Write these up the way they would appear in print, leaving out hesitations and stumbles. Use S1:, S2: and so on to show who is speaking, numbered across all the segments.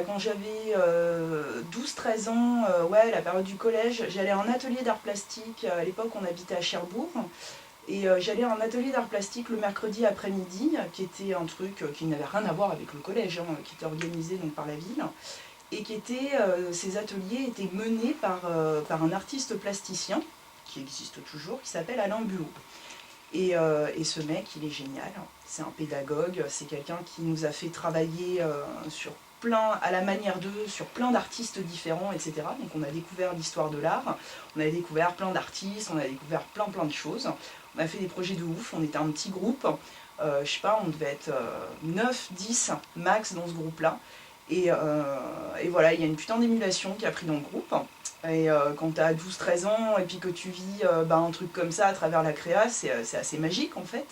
S1: Quand j'avais 12-13 ans, ouais, la période du collège, j'allais à un atelier d'art plastique. À l'époque, on habitait à Cherbourg. Et j'allais à un atelier d'art plastique le mercredi après-midi, qui était un truc qui n'avait rien à voir avec le collège, hein, qui était organisé donc, par la ville. Et ces ateliers étaient menés par un artiste plasticien, qui existe toujours, qui s'appelle Alain Buot. Et ce mec, il est génial, c'est un pédagogue, c'est quelqu'un qui nous a fait travailler à la manière d'eux, sur plein d'artistes différents, etc. Donc on a découvert l'histoire de l'art, on a découvert plein d'artistes, on a découvert plein de choses. On a fait des projets de ouf, on était un petit groupe, je sais pas, on devait être 9, 10 max dans ce groupe-là. Et voilà, il y a une putain d'émulation qui a pris dans le groupe. Et quand tu as 12-13 ans et puis que tu vis un truc comme ça à travers la créa, c'est assez magique en fait.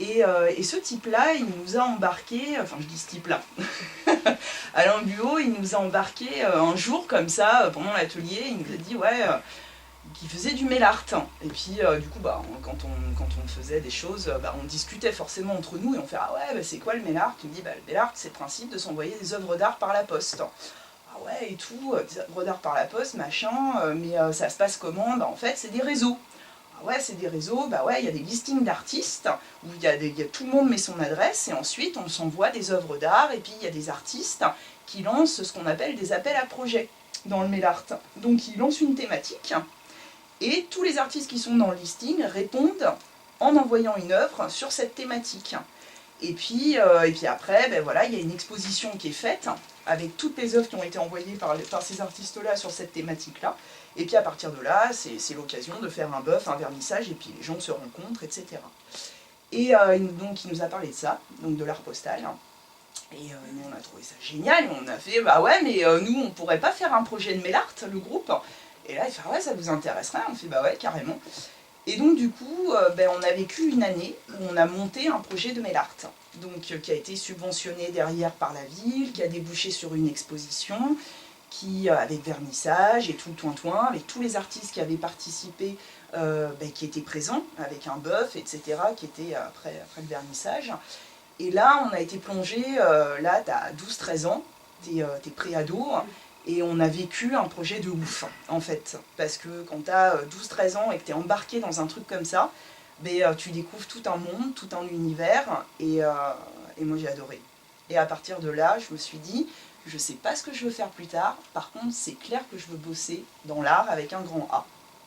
S1: Et ce type-là, il nous a embarqués, enfin je dis ce type-là, Alain Buot, il nous a embarqués un jour comme ça, pendant l'atelier, il nous a dit ouais, qu'il faisait du mail art. Et puis du coup, quand on faisait des choses, on discutait forcément entre nous et on fait ah ouais, c'est quoi le mail art? Il me dit le mail art, c'est le principe de s'envoyer des œuvres d'art par la poste. Ah ouais, et tout, des œuvres d'art par la poste, machin, mais ça se passe comment? En fait, c'est des réseaux. Ah ouais, c'est des réseaux, ouais, il y a des listings d'artistes, où tout le monde met son adresse, et ensuite on s'envoie des œuvres d'art, et puis il y a des artistes qui lancent ce qu'on appelle des appels à projets dans le mail art. Donc ils lancent une thématique, et tous les artistes qui sont dans le listing répondent en envoyant une œuvre sur cette thématique. Et puis après, voilà, il y a une exposition qui est faite avec toutes les œuvres qui ont été envoyées par ces artistes-là sur cette thématique-là. Et puis à partir de là, c'est l'occasion de faire un bœuf, un vernissage, et puis les gens se rencontrent, etc. Et donc il nous a parlé de ça, donc de l'art postal. Et nous on a trouvé ça génial, on a fait bah ouais, mais nous on pourrait pas faire un projet de mail art, le groupe. Et là il fait ah ouais, ça vous intéresserait? On fait bah ouais, carrément. Et donc du coup, on a vécu une année où on a monté un projet de mail art, donc qui a été subventionné derrière par la ville, qui a débouché sur une exposition, avec vernissage et tout le toin-toin, avec tous les artistes qui avaient participé, qui étaient présents, avec un bœuf, etc., qui était après le vernissage. Et là, on a été plongé, là, t'as 12-13 ans, t'es pré-ado, et on a vécu un projet de ouf, en fait. Parce que quand t'as 12-13 ans et que t'es embarqué dans un truc comme ça, tu découvres tout un monde, tout un univers, et moi j'ai adoré. Et à partir de là, je me suis dit, je sais pas ce que je veux faire plus tard, par contre c'est clair que je veux bosser dans l'art avec un grand A.